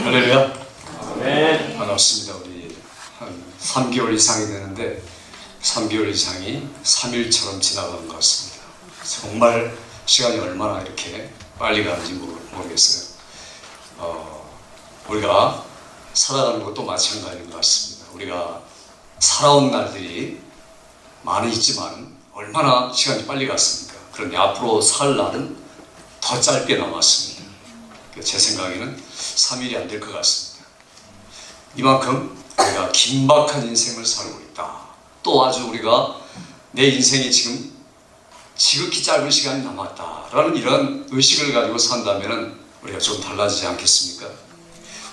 할렐루야. 네. 반갑습니다. 우리 한 3개월 이상이 되는데 3개월 이상이 3일처럼 지나가는 것 같습니다. 정말 시간이 얼마나 이렇게 빨리 가는지 모르겠어요. 우리가 살아가는 것도 마찬가지인 것 같습니다. 우리가 살아온 날들이 많이 있지만 얼마나 시간이 빨리 갔습니까? 그런데 앞으로 살 날은 더 짧게 남았습니다. 제 생각에는 3일이 안 될 것 같습니다. 이만큼 우리가 긴박한 인생을 살고 있다. 또 아주 우리가 내 인생이 지금 지극히 짧은 시간이 남았다라는 이런 의식을 가지고 산다면 우리가 좀 달라지지 않겠습니까?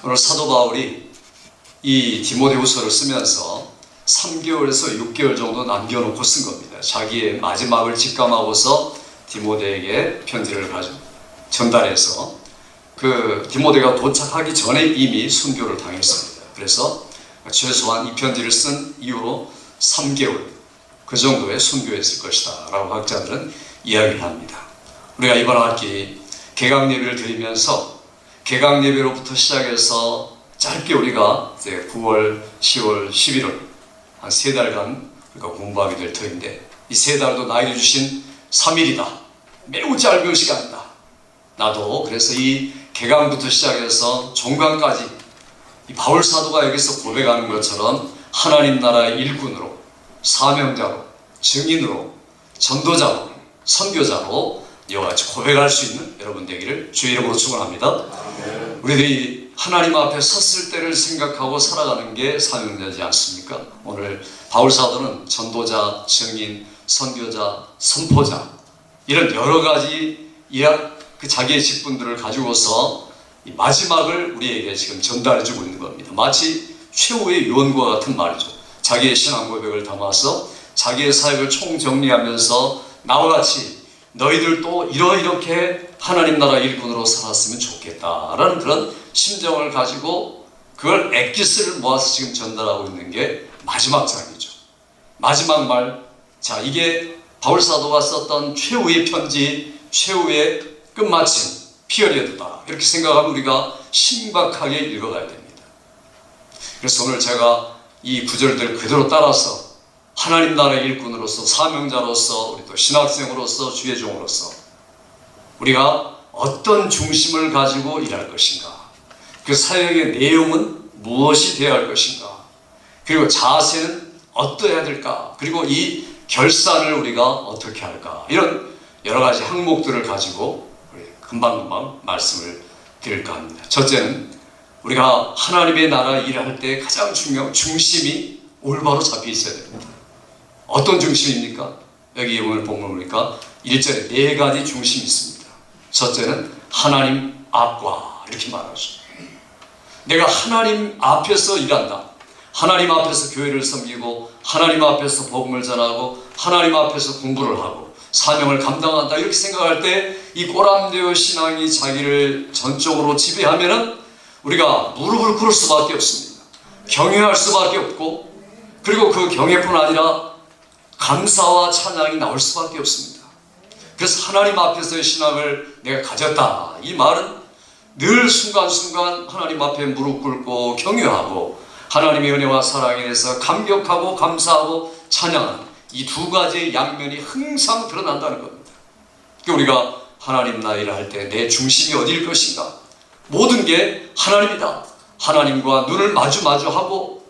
오늘 사도 바울이 이 디모데후서를 쓰면서 3개월에서 6개월 정도 남겨놓고 쓴 겁니다. 자기의 마지막을 직감하고서 디모데에게 편지를 가지고 전달해서 그 디모데가 도착하기 전에 이미 순교를 당했습니다. 그래서 최소한 이 편지를 쓴 이후로 3개월 그 정도의 순교했을 것이다 라고 학자들은 이야기를 합니다. 우리가 이번 학기 개강 예배를 드리면서 개강 예배로부터 시작해서 짧게 우리가 이제 9월, 10월, 11월 한 3달간 우리가 공부하게 될 터인데 이 3달도 나에게 주신 3일이다. 매우 짧은 시간이다. 나도 그래서 이 개강부터 시작해서 종강까지 이 바울 사도가 여기서 고백하는 것처럼 하나님 나라의 일꾼으로, 사명자로, 증인으로, 전도자로, 선교자로 이와 같이 고백할 수 있는 여러분 되기를 주의 이름으로 축원합니다. 우리들이 하나님 앞에 섰을 때를 생각하고 살아가는 게 사명자지 않습니까? 오늘 바울 사도는 전도자, 증인, 선교자, 선포자 이런 여러 가지 그 자기의 직분들을 가지고서 이 마지막을 우리에게 지금 전달해주고 있는 겁니다. 마치 최후의 유언과 같은 말이죠. 자기의 신앙 고백을 담아서 자기의 사역을 총정리하면서 나와 같이 너희들도 이렇게 하나님 나라 일꾼으로 살았으면 좋겠다라는 그런 심정을 가지고 그걸 엑기스를 모아서 지금 전달하고 있는 게 마지막 장이죠. 마지막 말, 자 이게 바울 사도가 썼던 최후의 편지, 최후의 끝마침, 피어리어드다 이렇게 생각하면 우리가 심각하게 읽어가야 됩니다. 그래서 오늘 제가 이 구절들 그대로 따라서 하나님 나라의 일꾼으로서, 사명자로서, 우리 또 신학생으로서, 주의 종으로서 우리가 어떤 중심을 가지고 일할 것인가, 그 사역의 내용은 무엇이 되어야 할 것인가, 그리고 자세는 어떠해야 될까, 그리고 이 결산을 우리가 어떻게 할까, 이런 여러 가지 항목들을 가지고 금방금방 말씀을 드릴까 합니다. 첫째는 우리가 하나님의 나라 일을 할 때 가장 중요한 중심이 올바로 잡혀 있어야 됩니다. 어떤 중심입니까? 여기 오늘 본문 보니까 1절에 4가지 중심이 있습니다. 첫째는 하나님 앞과 이렇게 말하죠. 내가 하나님 앞에서 일한다. 하나님 앞에서 교회를 섬기고 하나님 앞에서 복음을 전하고 하나님 앞에서 공부를 하고 사명을 감당한다 이렇게 생각할 때 이 꼬람되어 신앙이 자기를 전적으로 지배하면은 우리가 무릎을 꿇을 수밖에 없습니다. 경외할 수밖에 없고 그리고 그 경외뿐 아니라 감사와 찬양이 나올 수밖에 없습니다. 그래서 하나님 앞에서의 신앙을 내가 가졌다 이 말은 늘 순간순간 하나님 앞에 무릎 꿇고 경외하고 하나님의 은혜와 사랑에 대해서 감격하고 감사하고 찬양하는 이 2가지의 양면이 항상 드러난다는 겁니다. 우리가 하나님 나라를 할 때 내 중심이 어디일 것인가? 모든 게 하나님이다. 하나님과 눈을 마주하고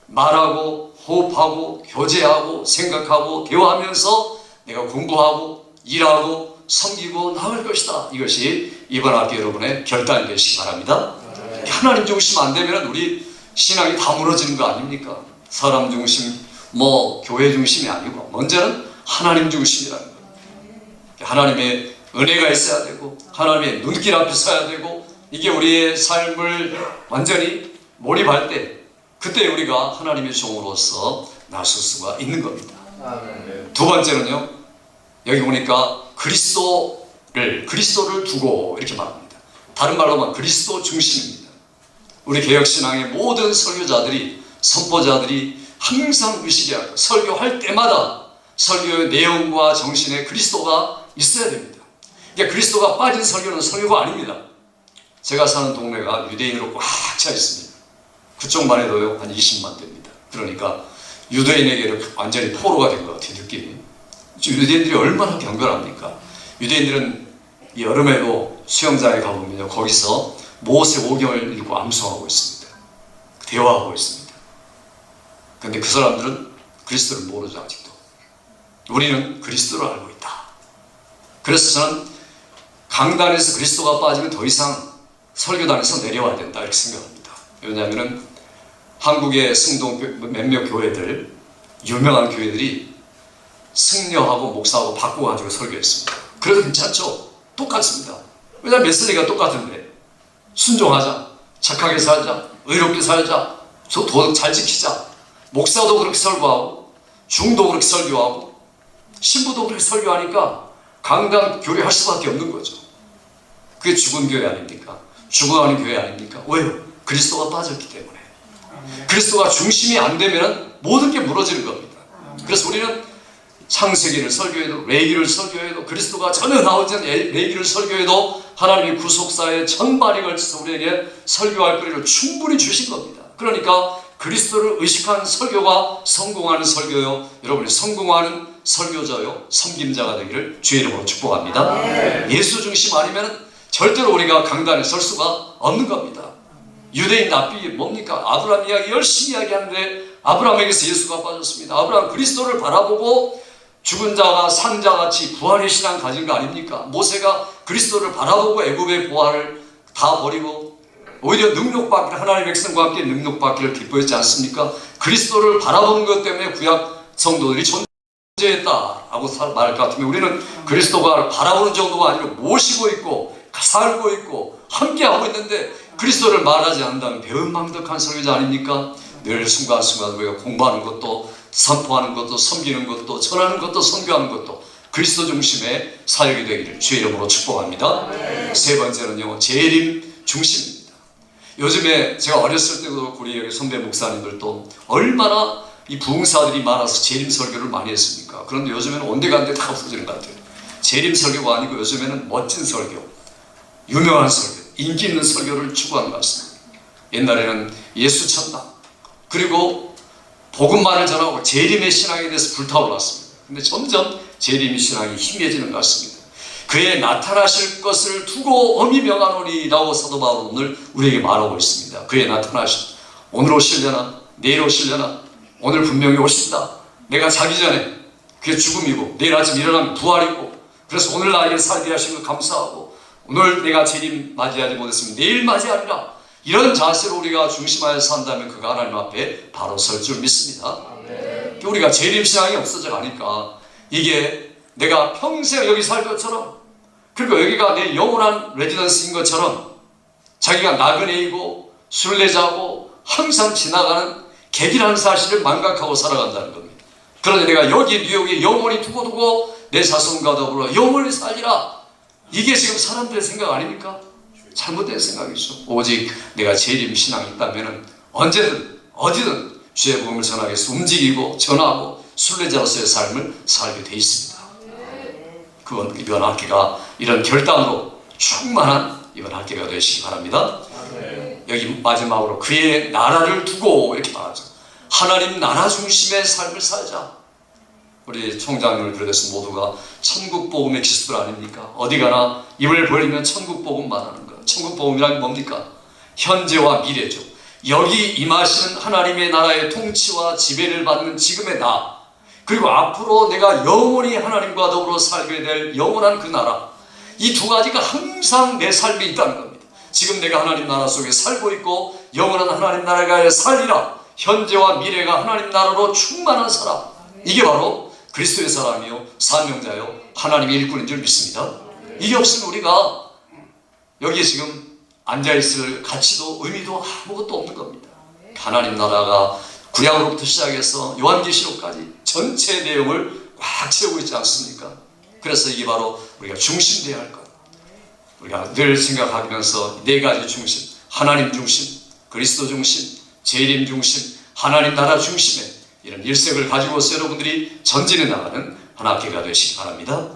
말하고 호흡하고 교제하고 생각하고 대화하면서 내가 공부하고 일하고 섬기고 나갈 것이다. 이것이 이번 학기 여러분의 결단이 되시기 바랍니다. 하나님 중심 안 되면 우리 신앙이 다 무너지는 거 아닙니까? 사람 중심, 교회 중심이 아니고 먼저는 하나님 중심이라는 거예요. 하나님의 은혜가 있어야 되고 하나님의 눈길 앞에 서야 되고 이게 우리의 삶을 완전히 몰입할 때 그때 우리가 하나님의 종으로서 나설 수가 있는 겁니다. 두 번째는요, 여기 보니까 그리스도를 두고 이렇게 말합니다. 다른 말로 하면 그리스도 중심입니다. 우리 개혁신앙의 모든 설교자들이, 선포자들이 항상 의식해야 하고 설교할 때마다 설교의 내용과 정신에 그리스도가 있어야 됩니다. 그러니까 그리스도가 빠진 설교는 설교가 아닙니다. 제가 사는 동네가 유대인으로 꽉 차 있습니다. 그쪽만 해도요 한 20만 됩니다. 그러니까 유대인에게는 완전히 포로가 된 것 같아요, 느낌이. 유대인들이 얼마나 경건합니까? 유대인들은 여름에도 수영장에 가보면요, 거기서 모세 오경을 읽고 암송하고 있습니다. 대화하고 있습니다. 그런데 그 사람들은 그리스도를 모르죠, 아직도. 우리는 그리스도를 알고 있다. 그래서 저는 강단에서 그리스도가 빠지면 더 이상 설교단에서 내려와야 된다, 이렇게 생각합니다. 왜냐하면 한국의 승동 몇몇 교회들, 유명한 교회들이 승려하고 목사하고 바꿔가지고 설교했습니다. 그래도 괜찮죠? 똑같습니다. 왜냐하면 메시지가 똑같은데. 순종하자, 착하게 살자, 의롭게 살자, 도덕 잘 지키자. 목사도 그렇게 설교하고 중도 그렇게 설교하고 신부도 그렇게 설교하니까 강단 교리할 수밖에 없는 거죠. 그게 죽은 교회 아닙니까? 죽어가는 교회 아닙니까? 왜요? 그리스도가 빠졌기 때문에. 그리스도가 중심이 안 되면 모든 게 무너지는 겁니다. 그래서 우리는 창세기를 설교해도, 레위기를 설교해도, 그리스도가 전혀 나오지 않은 레위기를 설교해도 하나님이 구속사의 전반에 걸쳐서 우리에게 설교할 거리를 충분히 주신 겁니다. 그러니까 그리스도를 의식한 설교가 성공하는 설교요, 여러분이 성공하는 설교자요, 섬김자가 되기를 주의 이름으로 축복합니다. 예수 중심 아니면 절대로 우리가 강단에 설 수가 없는 겁니다. 유대인 납비이 뭡니까? 아브라함 이야기 열심히 이야기하는데 아브라함에게서 예수가 빠졌습니다. 아브라함 그리스도를 바라보고 죽은 자가 산 자같이 부활의 신앙 가진 거 아닙니까? 모세가 그리스도를 바라보고 애굽의 보화를 다 버리고 오히려 능력받기를, 하나님의 백성과 함께 능력받기를 기뻐했지 않습니까? 그리스도를 바라보는 것 때문에 구약 성도들이 존재했다라고 말할 것 같으면 우리는 그리스도가 바라보는 정도가 아니라 모시고 있고 살고 있고 함께하고 있는데 그리스도를 말하지 않는다면 배은망덕한 설교자 아닙니까? 늘 순간순간 우리가 공부하는 것도, 선포하는 것도, 섬기는 것도, 전하는 것도, 선교하는 것도 그리스도 중심의 사역이 되기를 주의 이름으로 축복합니다. 세 번째는요, 재림 중심입니다. 요즘에 제가 어렸을 때도 우리 여기 선배 목사님들도 얼마나 이 부흥사들이 많아서 재림 설교를 많이 했습니까? 그런데 요즘에는 온데간데 다 없어지는 것 같아요. 재림 설교가 아니고 요즘에는 멋진 설교, 유명한 설교, 인기 있는 설교를 추구하는 것 같습니다. 옛날에는 예수 천당, 그리고 복음만을 전하고 재림의 신앙에 대해서 불타올랐습니다. 근데 점점 재림의 신앙이 희미해지는 것 같습니다. 그의 나타나실 것을 두고 엄히 명하노니라고 사도 바울은 오늘 우리에게 말하고 있습니다. 그의 나타나실, 오늘 오시려나 내일 오시려나, 오늘 분명히 오신다. 내가 자기 전에 그게 죽음이고 내일 아침 일어나면 부활이고, 그래서 오늘 나에게 살게 하신 것 감사하고, 오늘 내가 재림 맞이하지 못했으면 내일 맞이하리라. 이런 자세로 우리가 중심하여 산다면 그가 하나님 앞에 바로 설 줄 믿습니다. 우리가 재림 신앙이 없어져 가니까 이게 내가 평생 여기 살 것처럼, 그리고 여기가 내 영원한 레지던스인 것처럼 자기가 나그네이고 순례자고 항상 지나가는 객이라는 사실을 망각하고 살아간다는 겁니다. 그런데 내가 여기 뉴욕에 영원히 두고두고 내 자손과 더불어 영원히 살리라. 이게 지금 사람들의 생각 아닙니까? 잘못된 생각이죠. 오직 내가 재림 신앙이 있다면 언제든 어디든 주의 복음을 전하기 위해서 움직이고 전하고 순례자로서의 삶을 살게 돼 있습니다. 그건 이번 학기가 이런 결단으로 충만한 이번 학기가 되시기 바랍니다. 여기 마지막으로 그의 나라를 두고 이렇게 말하죠. 하나님 나라 중심의 삶을 살자. 우리 총장님을 비롯해서 모두가 천국복음의 기수들 아닙니까? 어디 가나 입을 벌리면 천국복음 말하는 것. 천국복음이란 뭡니까? 현재와 미래죠. 여기 임하시는 하나님의 나라의 통치와 지배를 받는 지금의 나, 그리고 앞으로 내가 영원히 하나님과 더불어 살게 될 영원한 그 나라, 이 두 가지가 항상 내 삶에 있다는 겁니다. 지금 내가 하나님 나라 속에 살고 있고 영원한 하나님 나라가 살리라. 현재와 미래가 하나님 나라로 충만한 사람, 이게 바로 그리스도의 사람이요, 사명자요, 하나님의 일꾼인 줄 믿습니다. 이게 없으면 우리가 여기에 지금 앉아있을 가치도 의미도 아무것도 없는 겁니다. 하나님 나라가 구약으로부터 시작해서 요한계시록까지 전체 내용을 꽉 채우고 있지 않습니까? 그래서 이게 바로 우리가 중심되어야 할 것. 우리가 늘 생각하면서 네 가지 중심, 하나님 중심, 그리스도 중심, 재림 중심, 하나님 나라 중심의 이런 일색을 가지고서 여러분들이 전진해 나가는 한 학기가 되시기 바랍니다.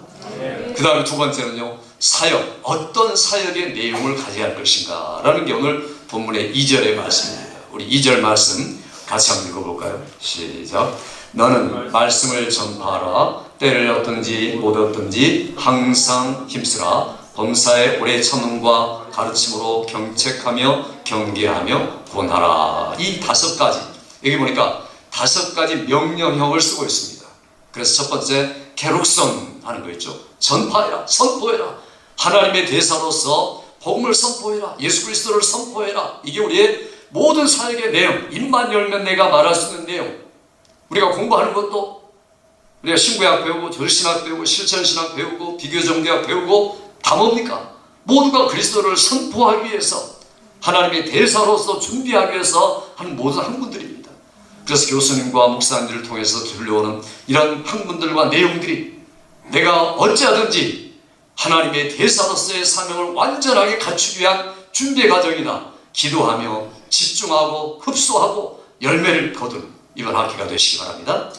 그 다음에 두 번째는요, 사역, 어떤 사역의 내용을 가져야 할 것인가 라는 게 오늘 본문의 2절의 말씀입니다. 우리 2절 말씀 같이 한번 읽어볼까요? 시작. 너는 말씀을 전파하라. 때를 얻든지 못 얻든지 항상 힘쓰라. 범사의 오래 참음과 가르침으로 경책하며 경계하며 권하라. 이 5가지, 여기 보니까 5가지 명령형을 쓰고 있습니다. 그래서 첫 번째 계록선 하는 거 있죠. 전파해라, 선포해라. 하나님의 대사로서 복음을 선포해라. 예수 그리스도를 선포해라. 이게 우리의 모든 사역의 내용. 입만 열면 내가 말할 수 있는 내용. 우리가 공부하는 것도 우리가 신구약 배우고 절신학 배우고 실천신학 배우고 비교정대학 배우고 다 뭡니까? 모두가 그리스도를 선포하기 위해서 하나님의 대사로서 준비하기 위해서 하는 모든 학문들입니다. 그래서 교수님과 목사님들을 통해서 들려오는 이런 학문들과 내용들이 내가 어찌하든지 하나님의 대사로서의 사명을 완전하게 갖추기 위한 준비 과정이다. 기도하며 집중하고 흡수하고 열매를 거둔 이번 학기가 되시기 바랍니다.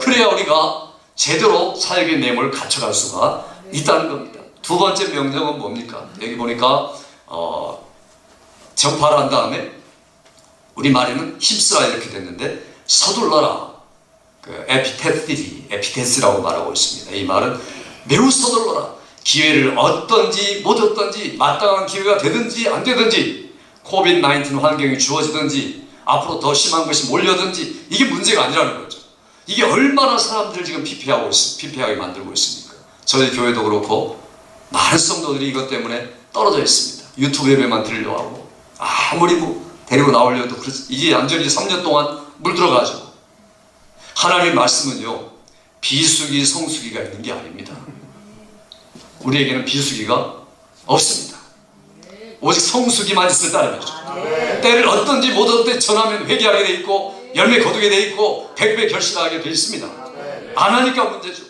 그래야 우리가 제대로 사역의 내용을 갖춰갈 수가 있다는 겁니다. 두 번째 명령은 뭡니까? 여기 보니까 전파를 한 다음에 우리말에는 힘쓰라 이렇게 됐는데 서둘러라. 그 에피테스라고 말하고 있습니다. 이 말은 매우 서둘러라. 기회를 얻든지 못 얻든지 마땅한 기회가 되든지 안 되든지 코비드-19 환경이 주어지든지 앞으로 더 심한 것이 몰려든지 이게 문제가 아니라는 거죠. 이게 얼마나 사람들을 지금 피폐하게 만들고 있습니까? 저희 교회도 그렇고 많은 성도들이 이것 때문에 떨어져 있습니다. 유튜브 예배만 들으려고 하고 아무리 데리고 나오려도 이게 완전히 3년 동안 물들어가지고 하나님의 말씀은요 비수기 성수기가 있는 게 아닙니다. 우리에게는 비수기가 없습니다. 오직 성수기만 있을 따름이죠. 때를 얻든지 못 얻든지 전하면 회개하게 돼 있고 열매 거두게 돼 있고 100배 결실하게 돼 있습니다. 안 하니까 문제죠.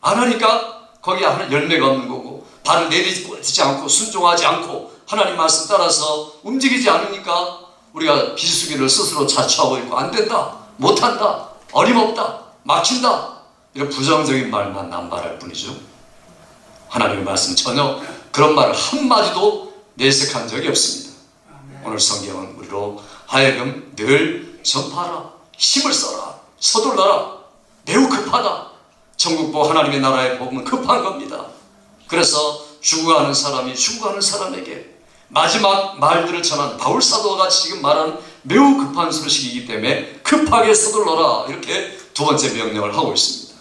안 하니까 거기 열매가 없는 거고 발을 내딛지 않고 순종하지 않고 하나님 말씀 따라서 움직이지 않으니까 우리가 비수기를 스스로 자초하고 있고 안 된다, 못한다, 어림없다, 막힌다 이런 부정적인 말만 남발할 뿐이죠. 하나님의 말씀 전혀 그런 말을 한마디도 내색한 적이 없습니다. 오늘 성경은 우리로 하여금 늘 전파하라, 힘을 써라, 서둘러라, 매우 급하다. 천국보 하나님의 나라의 복음은 급한 겁니다. 그래서 죽어가는 사람이 죽어가는 사람에게 마지막 말들을 전한 바울 사도가 같이 지금 말하는 매우 급한 소식이기 때문에 급하게 서둘러라 이렇게 두 번째 명령을 하고 있습니다.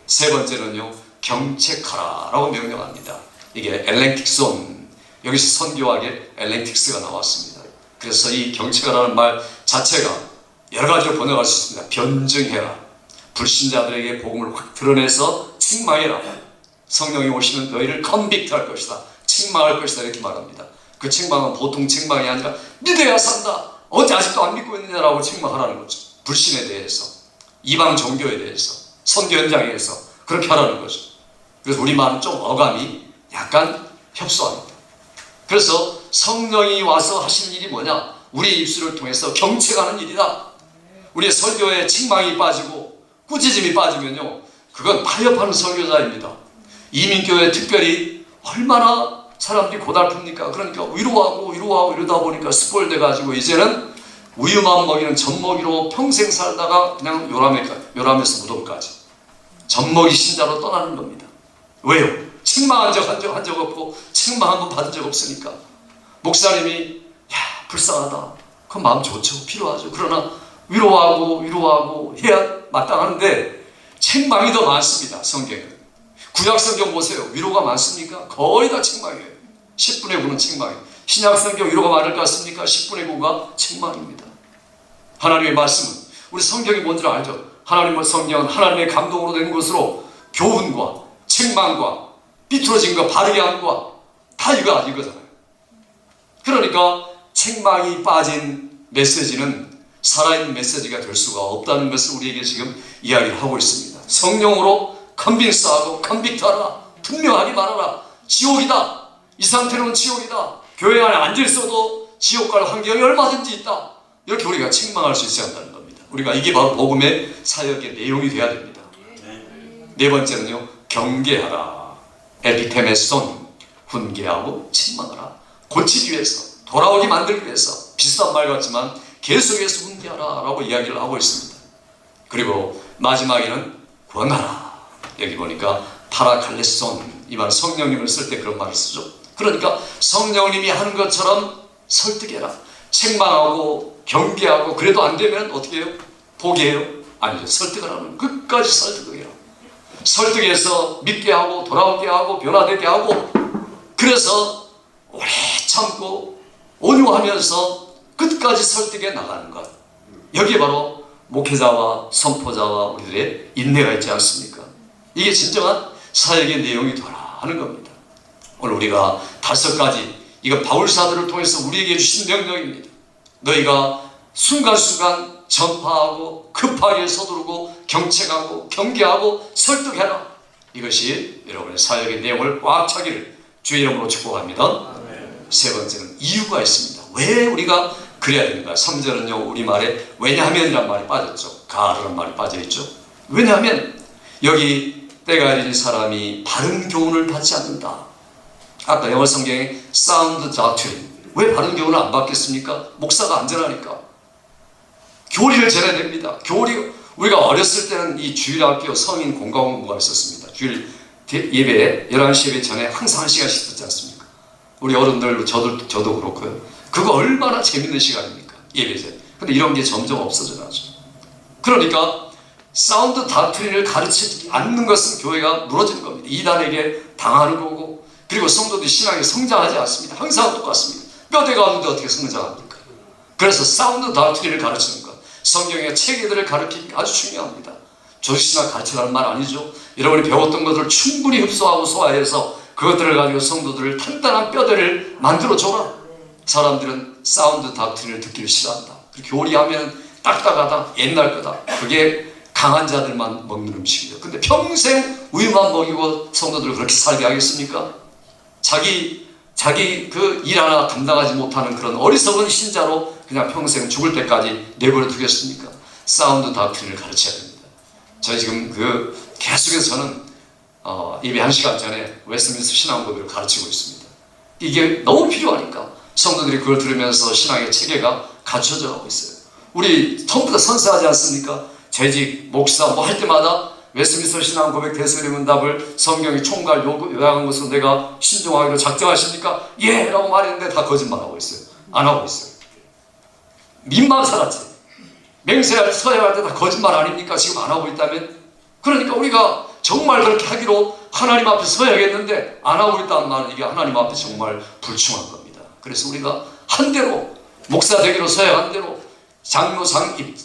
세 번째는요 경책하라 라고 명령합니다. 이게 엘렌틱손, 여기서 선교학의 엘렌틱스가 나왔습니다. 그래서 이 경책하라는 말 자체가 여러 가지로 번역할 수 있습니다. 변증해라, 불신자들에게 복음을 확 드러내서 책망해라, 성령이 오시면 너희를 컨빅트할 것이다, 책망할 것이다 이렇게 말합니다. 그 책망은 보통 책망이 아니라 믿어야 산다, 어째 아직도 안 믿고 있느냐라고 책망하라는 거죠. 불신에 대해서, 이방 종교에 대해서, 선교 현장에서 그렇게 하라는 거죠. 그래서 우리말은 좀 어감이 약간 협소합니다. 그래서 성령이 와서 하신 일이 뭐냐? 우리의 입술을 통해서 경책하는 일이다. 우리의 설교에 책망이 빠지고 꾸짖음이 빠지면요 그건 타협하는 설교자입니다. 이민교회 특별히 얼마나 사람들이 고달픕니까? 그러니까 위로하고 이러다 보니까 스포일돼가지고 이제는 우유만 먹이는 젖먹이로 평생 살다가 그냥 요람에서 무덤까지 젖먹이 신자로 떠나는 겁니다. 왜요? 책망한 적 없고 책망 한 번 받은 적 없으니까. 목사님이 불쌍하다, 그 마음 좋죠, 필요하죠. 그러나 위로하고 해야 마땅한데 책망이 더 많습니다. 성경은 구약 성경 보세요. 위로가 많습니까? 거의 다 책망이에요. 10분의 9는 책망이에요. 신약 성경 위로가 많을 것 같습니까? 10분의 9가 책망입니다. 하나님의 말씀은 우리 성경이 뭔지 알죠? 하나님의 성경은 하나님의 감동으로 된 것으로 교훈과 책망과 삐뚤어진 거 바르게 함과 다 이거잖아요. 그러니까 책망이 빠진 메시지는 살아있는 메시지가 될 수가 없다는 것을 우리에게 지금 이야기를 하고 있습니다. 성령으로 컨빈스하고 컨빅트하라, 분명하게 말하라. 지옥이다, 이 상태로는 지옥이다, 교회 안에 앉아 있어도 지옥 갈 환경이 얼마든지 있다, 이렇게 우리가 책망할 수 있어야 한다는 겁니다. 우리가 이게 바로 복음의 사역의 내용이 돼야 됩니다. 네 번째는요 경계하라. 에피테메손, 훈계하고 책망하라. 고치기 위해서, 돌아오게 만들기 위해서, 비슷한 말 같지만 계속해서 훈계하라 라고 이야기를 하고 있습니다. 그리고 마지막에는 권하라. 여기 보니까 파라칼레손, 이 말은 성령님을 쓸 때 그런 말을 쓰죠. 그러니까 성령님이 하는 것처럼 설득해라. 책망하고 경계하고, 그래도 안 되면 어떻게 해요? 포기해요? 아니죠. 설득을 하면 끝까지 설득을 해요. 설득해서 믿게 하고 돌아오게 하고 변화되게 하고, 그래서 오래 참고 온유하면서 끝까지 설득해 나가는 것. 여기에 바로 목회자와 선포자와 우리들의 인내가 있지 않습니까? 이게 진정한 사역의 내용이더라 하는 겁니다. 오늘 우리가 5가지, 이건 바울사도를 통해서 우리에게 주신 명령입니다. 너희가 순간순간 전파하고 급하게 서두르고 경책하고 경계하고 설득해라. 이것이 여러분의 사역의 내용을 꽉 차기를 주의 이름으로 축복합니다. 세 번째는 이유가 있습니다. 왜 우리가 그래야 됩니까? 3절은요, 우리말에 왜냐하면이란 말이 빠졌죠. 가라는 말이 빠져있죠. 왜냐하면 여기 때가 이른 사람이 바른 교훈을 받지 않는다. 아까 영어 성경에 sound doctrine, 왜 바른 교훈을 안 받겠습니까? 목사가 안전하니까. 교리를 전해야 됩니다. 교리, 우리가 어렸을 때는 이 주일학교 성인 공과공부가 있었습니다. 주일 예배, 11시 예배 전에 항상 1시간씩 듣지 않습니까? 우리 어른들, 저도 그렇고요. 그거 얼마나 재밌는 시간입니까? 예배 전에. 근데 이런 게 점점 없어져 나죠. 그러니까 사운드 다트린을 가르치지 않는 것은 교회가 무너지는 겁니다. 이단에게 당하는 거고, 그리고 성도들이 신앙에 성장하지 않습니다. 항상 똑같습니다. 뼈대가 없는데 어떻게 성장합니까? 그래서 사운드 다트린을 가르치는 것, 성경의 체계들을 가르치는 게 아주 중요합니다. 조직신학 가르치라는 말 아니죠. 여러분이 배웠던 것들을 충분히 흡수하고 소화해서 그것들을 가지고 성도들을 탄탄한 뼈대를 만들어줘라. 사람들은 사운드 다트린을 듣기를 싫어한다. 교리하면 딱딱하다, 옛날 거다. 그게 강한 자들만 먹는 음식이에요. 근데 평생 우유만 먹이고 성도들을 그렇게 살게 하겠습니까? 자기 그 일 하나 감당하지 못하는 그런 어리석은 신자로 그냥 평생 죽을 때까지 내버려 두겠습니까? 사운드 다크린을 가르쳐야 됩니다. 저희 지금 계속해서 저는 예배 1시간 전에 웨스트민스터 신앙고백을 가르치고 있습니다. 이게 너무 필요하니까 성도들이 그걸 들으면서 신앙의 체계가 갖춰져 가고 있어요. 우리 처음부터 선서하지 않습니까? 재직, 목사 뭐 할 때마다 웨스트민스터 신앙 고백 대수리 문답을 성경이 총괄 요약한 것으로 내가 신중하기로 작정하십니까? 예! 라고 말했는데 다 거짓말하고 있어요. 안 하고 있어요. 민망 살았지. 맹세할 서야할 때 다 거짓말 아닙니까? 지금 안 하고 있다면? 그러니까 우리가 정말 그렇게 하기로 하나님 앞에 서야겠는데 안 하고 있다는 말은 이게 하나님 앞에 정말 불충한 겁니다. 그래서 우리가 한 대로 목사 되기로 서약한 대로 장로 장립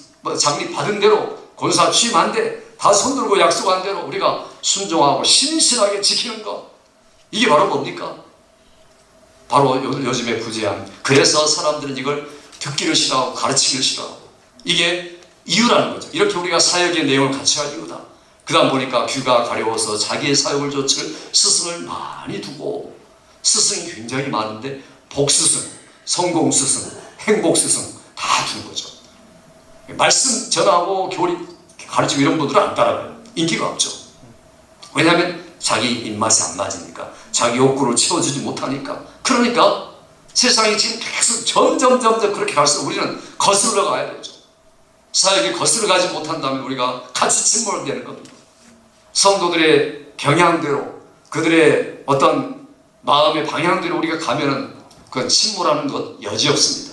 받은 대로 권사 취임한 대 다 손들고 약속한 대로 우리가 순종하고 신실하게 지키는 것, 이게 바로 뭡니까? 바로 요즘의 부재함. 그래서 사람들은 이걸 듣기를 싫어하고 가르치기를 싫어하고, 이게 이유라는 거죠. 이렇게 우리가 사역의 내용을 같이 할 이유다. 그 다음 보니까 귀가 가려워서 자기의 사역을 좇을 스승을 많이 두고, 스승이 굉장히 많은데 복스승, 성공스승, 행복스승 다 두는 거죠. 말씀 전하고 교리 가르치고 이런 분들은 안 따라가요. 인기가 없죠. 왜냐하면 자기 입맛에 안 맞으니까, 자기 욕구를 채워주지 못하니까. 그러니까 세상이 지금 계속 점점 그렇게 갈수록 우리는 거슬러 가야 되죠. 사역이 거슬러 가지 못한다면 우리가 같이 침몰되는 겁니다. 성도들의 경향대로, 그들의 어떤 마음의 방향대로 우리가 가면은 그건 침몰하는 것 여지없습니다.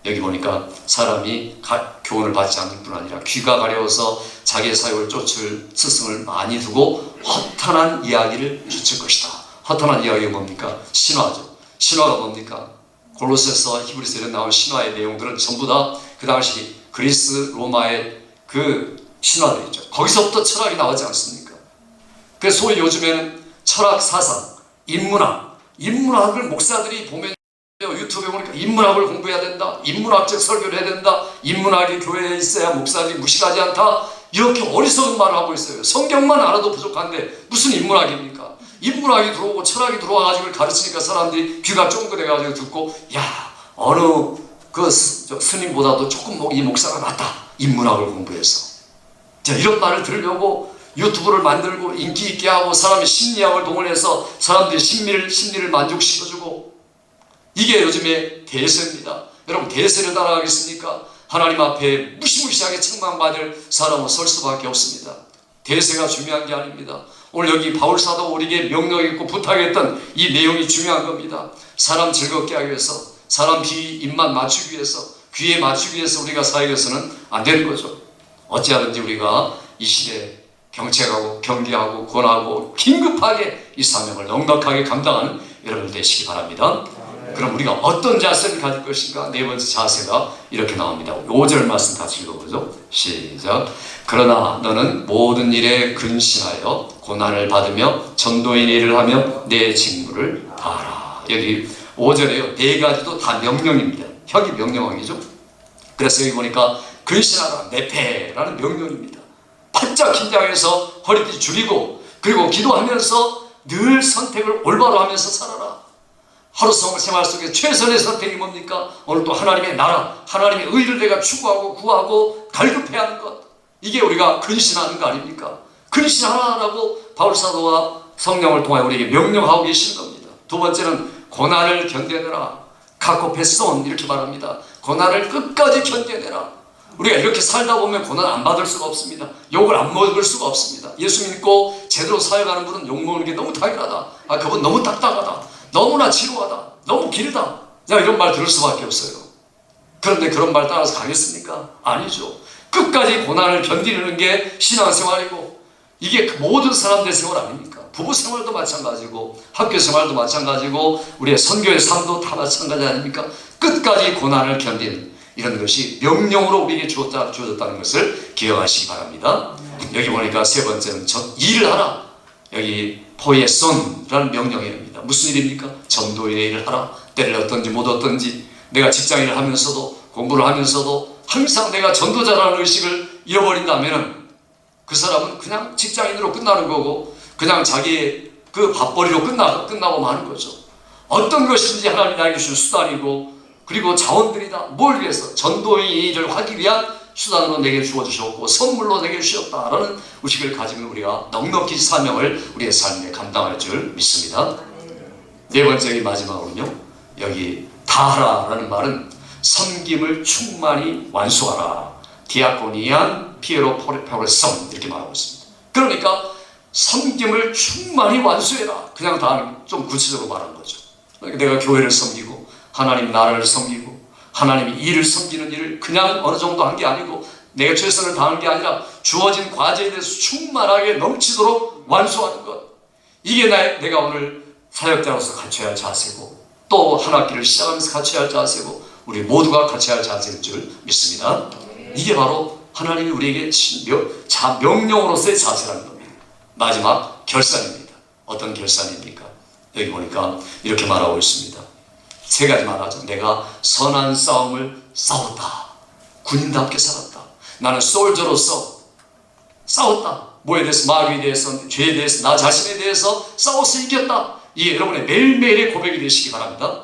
여기 보니까 사람이 교훈을 받지 않는 뿐 아니라 귀가 가려워서 자기의 사역을 쫓을 스승을 많이 두고 허탄한 이야기를 주칠 것이다. 허탄한 이야기가 뭡니까? 신화죠. 신화가 뭡니까? 골로새서 히브리서에 나온 신화의 내용들은 전부 다 그 당시 그리스 로마의 그 신화들이죠. 거기서부터 철학이 나오지 않습니까? 그래서 소위 요즘에는 철학 사상, 인문학을 목사들이 보면 유튜브에 보니까 인문학을 공부해야 된다, 인문학적 설교를 해야 된다, 인문학이 교회에 있어야 목사들이 무식하지 않다, 이렇게 어리석은 말을 하고 있어요. 성경만 알아도 부족한데 무슨 인문학입니까? 인문학이 들어오고 철학이 들어와가지고 가르치니까 사람들이 귀가 쫑긋해가지고 듣고, 야, 어느 그 스님보다도 조금 이 목사가 낫다, 인문학을 공부해서. 자, 이런 말을 들으려고 유튜브를 만들고 인기 있게 하고 사람의 심리학을 동원해서 사람들의 심리를 만족시켜주고, 이게 요즘의 대세입니다. 여러분, 대세를 따라가겠습니까? 하나님 앞에 무시무시하게 책망받을 사람은 설 수밖에 없습니다. 대세가 중요한 게 아닙니다. 오늘 여기 바울사도가 우리에게 명령했고 부탁했던 이 내용이 중요한 겁니다. 사람 즐겁게 하기 위해서, 사람 입만 맞추기 위해서, 귀에 맞추기 위해서 우리가 사역해서는 안 되는 거죠. 어찌하든지 우리가 이 시대에 경책하고 경계하고 권하고 긴급하게 이 사명을 넉넉하게 감당하는 여러분 되시기 바랍니다. 그럼 우리가 어떤 자세를 가질 것인가? 네 번째 자세가 이렇게 나옵니다. 5절 말씀 같이 읽어보죠. 시작. 그러나 너는 모든 일에 근신하여 고난을 받으며 전도인의 일을 하며 내 직무를 다하라. 여기 5절에요. 네 가지도 다 명령입니다. 혁이 명령어이죠. 그래서 여기 보니까 근신하라, 내패라는 명령입니다. 바짝 긴장해서 허리띠 줄이고, 그리고 기도하면서 늘 선택을 올바로 하면서 살아라. 하루 생활 속에 최선의 선택이 뭡니까? 오늘 또 하나님의 나라, 하나님의 의를 내가 추구하고 구하고 갈급해야 하는 것. 이게 우리가 근신하는 거 아닙니까? 근신하라라고 바울사도와 성령을 통하여 우리에게 명령하고 계시는 겁니다. 두 번째는 고난을 견뎌내라. 카코페손 이렇게 말합니다. 고난을 끝까지 견뎌내라. 우리가 이렇게 살다 보면 고난 안 받을 수가 없습니다. 욕을 안 먹을 수가 없습니다. 예수 믿고 제대로 사역하는 분은 욕 먹는 게 너무 당연하다. 그분 너무 딱딱하다. 너무나 지루하다. 너무 길다. 이런 말 들을 수밖에 없어요. 그런데 그런 말 따라서 가겠습니까? 아니죠. 끝까지 고난을 견디는 게 신앙생활이고, 이게 모든 사람들의 생활 아닙니까? 부부 생활도 마찬가지고, 학교 생활도 마찬가지고, 우리의 선교의 삶도 다 마찬가지 아닙니까? 끝까지 고난을 견디는 이런 것이 명령으로 우리에게 주어졌다는 것을 기억하시기 바랍니다. 여기 보니까 세 번째는 일을 하라. 여기 포예손이라는 명령입니다. 무슨 일입니까? 전도의 일을 하라. 때를 얻든지 못 얻든지, 내가 직장인을 하면서도 공부를 하면서도 항상 내가 전도자라는 의식을 잃어버린다면 그 사람은 그냥 직장인으로 끝나는 거고, 그냥 자기의 그 밥벌이로 끝나고 마는 거죠. 어떤 것인지 하나님이 나에게 주신 수단이고, 그리고 자원들이다. 뭘 위해서? 전도의 일을 하기 위한 수단으로 내게 주어주셨고 선물로 내게 주셨다라는 의식을 가지면 우리가 넉넉히 사명을 우리의 삶에 감당할 줄 믿습니다. 네 번째 마지막으로는요, 여기 다하라라는 말은 섬김을 충만히 완수하라. 디아코니안 피에로 포레파울성 이렇게 말하고 있습니다. 그러니까 섬김을 충만히 완수해라. 그냥 다 좀 구체적으로 말한 거죠. 그러니까 내가 교회를 섬기고 하나님 나라를 섬기고 하나님이 일을 섬기는 일을 그냥 어느 정도 한 게 아니고 내가 최선을 다하는 게 아니라 주어진 과제에 대해서 충만하게 넘치도록 완수하는 것. 이게 내가 오늘 사역자로서 갖춰야 할 자세고, 또 한 학기를 시작하면서 갖춰야 할 자세고, 우리 모두가 갖춰야 할 자세일 줄 믿습니다. 이게 바로 하나님이 우리에게 명령으로서의 자세라는 겁니다. 마지막 결산입니다. 어떤 결산입니까? 여기 보니까 이렇게 말하고 있습니다. 세 가지 말하죠. 내가 선한 싸움을 싸웠다. 군인답게 살았다. 나는 솔저로서 싸웠다. 뭐에 대해서? 마귀에 대해서, 죄에 대해서, 나 자신에 대해서 싸워서 이겼다. 이게 여러분의 매일매일의 고백이 되시기 바랍니다.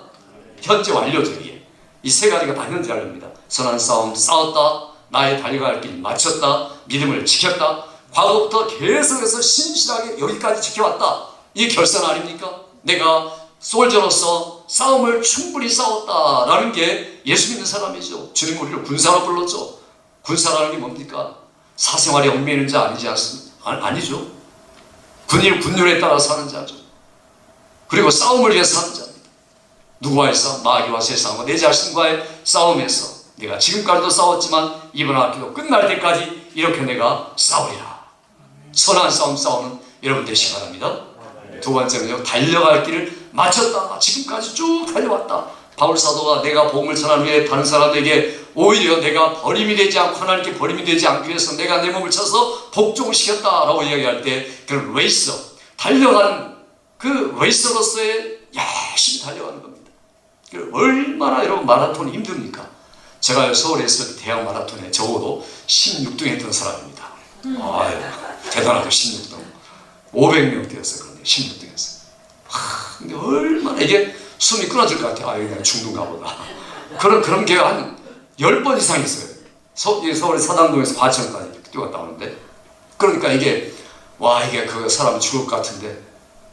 현재 완료적이에요. 이 세 가지가 다 현재 완료입니다. 선한 싸움 싸웠다. 나의 달려갈 길 마쳤다. 믿음을 지켰다. 과거부터 계속해서 신실하게 여기까지 지켜왔다. 이게 결산 아닙니까? 내가 솔저로서 싸움을 충분히 싸웠다라는 게 예수 믿는 사람이죠. 주님 우리를 군사로 불렀죠. 군사라는 게 뭡니까? 사생활에 얽매이는 자 아니지 않습니까? 아니죠. 군율에 따라 사는 자죠. 그리고 싸움을 위해서 사는 자입니다. 누구와의 싸움? 마귀와 세상과 내 자신과의 싸움에서 내가 지금까지도 싸웠지만 이번 학기도 끝날 때까지 이렇게 내가 싸우리라. 선한 싸움 싸우는 여러분 되시기 바랍니다. 두 번째는요, 달려갈 길을 마쳤다. 지금까지 쭉 달려왔다. 바울사도가 내가 복음을 전한 후에 다른 사람에게 오히려 내가 버림이 되지 않고 하나님께 버림이 되지 않기 위해서 내가 내 몸을 쳐서 복종시켰다라고 이야기할 때 그 레이서, 달려가는 그 레이서로서의 열심히 달려가는 겁니다. 얼마나 여러분 마라톤이 힘듭니까? 제가 서울에 있을 때 대학 마라톤에 적어도 16등 했던 사람입니다. 아유, 대단하죠. 16등 500명 뛰었어요. 그런데 16등 했어요. 근데 얼마나 이게 숨이 끊어질 것 같아요. 그냥 죽는가 보다. 그런 기회가 한 10번 이상 있어요. 서울의 사당동에서 과천까지 뛰어갔다 오는데, 그러니까 이게 와, 이게 그 사람 죽을 것 같은데.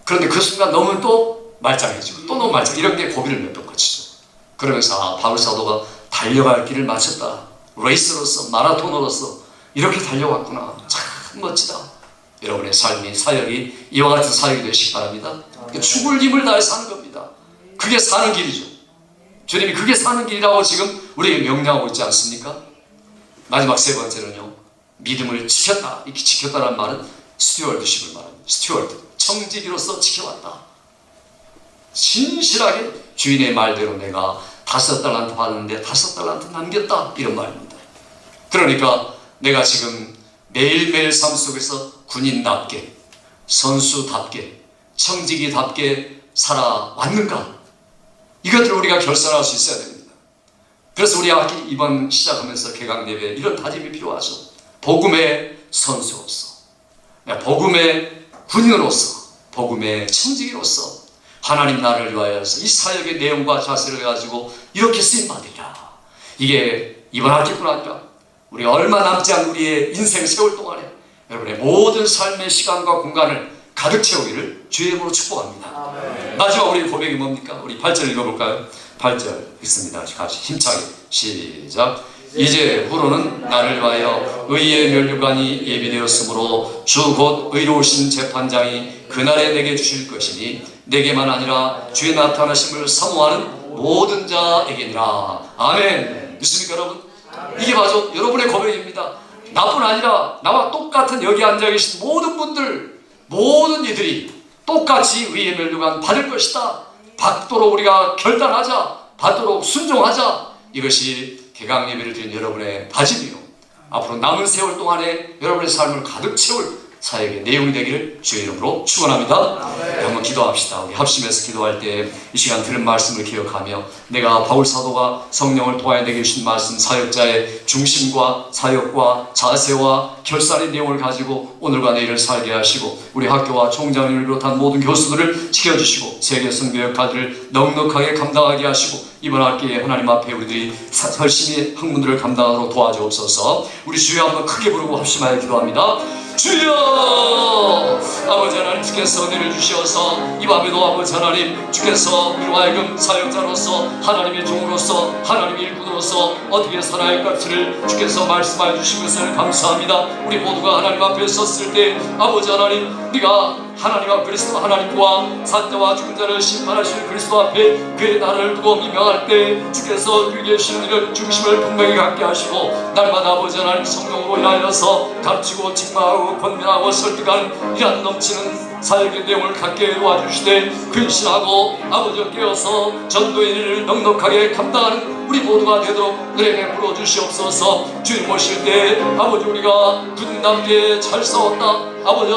그런데 그 순간 너무 또 말짱해지고 또 너무 말짱. 이런 게 고비를 몇 번 거치죠. 그러면서 바울 사도가 달려갈 길을 마쳤다. 레이스로서, 마라톤으로서 이렇게 달려왔구나. 참 멋지다. 여러분의 삶이, 사역이 이와 같은 사역이 되시기 바랍니다. 죽을 힘을 다해 사는 겁니다. 그게 사는 길이죠. 주님이 그게 사는 길이라고 지금 우리에게 명령하고 있지 않습니까? 마지막 세 번째는요, 믿음을 지켰다. 이렇게 지켰다는 말은 스튜어드십을 말합니다. 스튜어드, 청지기로서 지켜왔다. 진실하게 주인의 말대로 내가 5달란트 받았는데 5달란트 남겼다, 이런 말입니다. 그러니까 내가 지금 매일매일 삶 속에서 군인답게, 선수답게, 청지기답게 살아왔는가? 이것들을 우리가 결산할 수 있어야 됩니다. 그래서 우리 이번 시작하면서 개강 예배에 이런 다짐이 필요하죠. 복음의 선수로서, 복음의 군인으로서, 복음의 청지기로서 하나님 나라를 위하여서 이 사역의 내용과 자세를 가지고 이렇게 쓰임받으리라. 이게 이번 학기뿐 아니라 우리가 얼마 남지 않은 우리의 인생 세월 동안에 여러분의 모든 삶의 시간과 공간을 가득 채우기를 주의 이름으로 축복합니다. 아멘. 마지막 우리 고백이 뭡니까? 우리 8절 읽어볼까요? 8절 읽습니다. 같이 힘차게 시작. 이제 후로는 나를 위하여 의의 면류관이 예비되었으므로 주 곧 의로우신 재판장이 그날에 내게 주실 것이니 내게만 아니라 주의 나타나심을 사모하는 모든 자에게니라. 아멘. 믿습니까 여러분? 이게 바로 여러분의 고백입니다. 나뿐 아니라 나와 똑같은 여기 앉아 계신 모든 분들, 모든 이들이 똑같이 의의 면류관 받을 것이다. 받도록 우리가 결단하자. 받도록 순종하자. 이것이 개강 예배를 드린 여러분의 다짐이요, 앞으로 남은 세월 동안에 여러분의 삶을 가득 채울 사역의 내용이 되기를 주의 이름으로 축원합니다. 네, 한번 기도합시다. 우리 합심해서 기도할 때 이 시간 들은 말씀을 기억하며 내가 바울 사도가 성령을 통하여 내게 주신 말씀, 사역자의 중심과 사역과 자세와 결산의 내용을 가지고 오늘과 내일을 살게 하시고 우리 학교와 총장님을 비롯한 모든 교수들을 지켜주시고 세계 선교역까지를 넉넉하게 감당하게 하시고 이번 학기에 하나님 앞에 우리들이 열심히 학문들을 감당하도록 도와주옵소서. 우리 주여 한번 크게 부르고 합심하여 기도합니다. 주여! 아버지 하나님, 주께서 은혜를 주시어서 이 밤에도 아버지 하나님, 주께서 우리로 하여금 사역자로서 하나님의 종으로서 하나님의 일꾼으로서 어떻게 살아야 할 것을 주께서 말씀하여 주신 것을 감사합니다. 우리 모두가 하나님 앞에 섰을 때 아버지 하나님, 우리가 하나님과 그리스도 하나님과 산자와 죽은 자를 심판하실 그리스도 앞에 그의 나라를 두고 미명할 때 주께서 우리에게 주시는 이런 중심을 분명히 갖게 하시고 날마다 아버지 하나님 성령으로 인하여서 가르치고 직마하고 권면하고 설득하는 이러한 넘치는 사역의 내용을 갖게 도와주시되 근신하고 아버지가 깨어서 전도의 일을 넉넉하게 감당하는 우리 모두가 되도록 은혜 베풀어 주시옵소서. 주님 모실 때 아버지 우리가 군인답게 잘 싸웠다. 아버지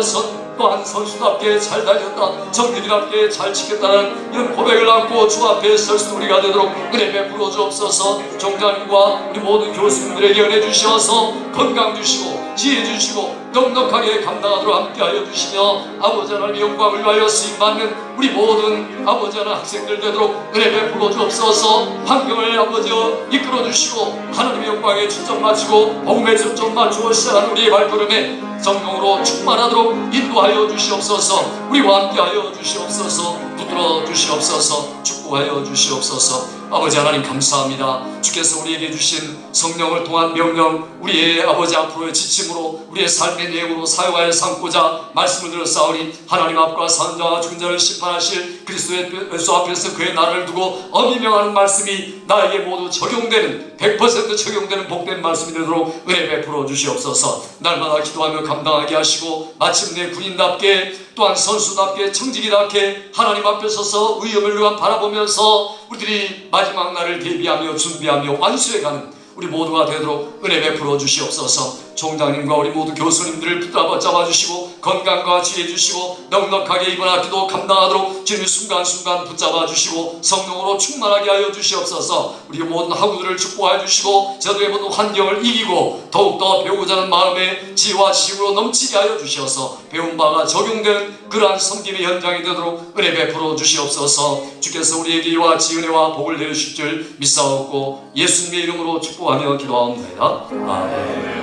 또한 선수답게 잘 달렸다. 정직이답게 잘 지켰다는 이런 고백을 안고 주 앞에 설 수 우리가 되도록 은혜 베풀어 주옵소서. 종장님과 우리 모든 교수님들에게 은혜 주시어서 건강 주시고 지혜 주시고 넉넉하게 감당하도록 함께하여 주시며 아버지 하나님의 영광을 위하여 쓰임받는 우리 모든 아버지 하나님 학생들 되도록 은혜 베풀어 주옵소서. 환경을 아버지여 이끌어 주시고 하나님의 영광에 초점 맞추고 복음에 초점 맞추어 시작하는 우리의 발걸음에 성령으로 충만하도록 인도하여 주시옵소서. 우리와 함께하여 주시옵소서. 붙들어 주시옵소서. 축복하여 주시옵소서. 아버지 하나님 감사합니다. 주께서 우리에게 주신 성령을 통한 명령, 우리의 아버지 앞으로의 지침으로 우리의 삶의 내용으로 사용하여 삼고자 말씀을 들었사오니 하나님 앞과 산자와 죽은 자를 심판하실 그리스도의 왼수 앞에서 그의 나라를 두고 엄히 명하는 말씀이 나에게 모두 적용되는 100% 적용되는 복된 말씀이 되도록 은혜 베풀어 주시옵소서. 날마다 기도하며 감당하게 하시고 마침내 군인답게 또한 선수답게 청지기답게 하나님 앞에 서서 의음을 위한 바라보면서 우리들이 마지막 날을 대비하며 준비하며 완수해가는 우리 모두가 되도록 은혜 베풀어 주시옵소서. 총장님과 우리 모두 교수님들을 붙잡아 주시고 건강과 지혜 주시고 넉넉하게 이번 학기도 감당하도록 주님 순간순간 붙잡아 주시고 성령으로 충만하게 하여 주시옵소서. 우리 모든 학우들을 축복하여 주시고 저들의 모든 환경을 이기고 더욱더 배우고자 하는 마음에 지혜와 지식으로 넘치게 하여 주시어서 배운 바가 적용되는 그러한 섬김의 현장이 되도록 은혜 베풀어 주시옵소서. 주께서 우리에게 이와 지은혜와 복을 내주실 줄 믿사옵고 예수님의 이름으로 축복하며 기도하옵나이다. 아멘.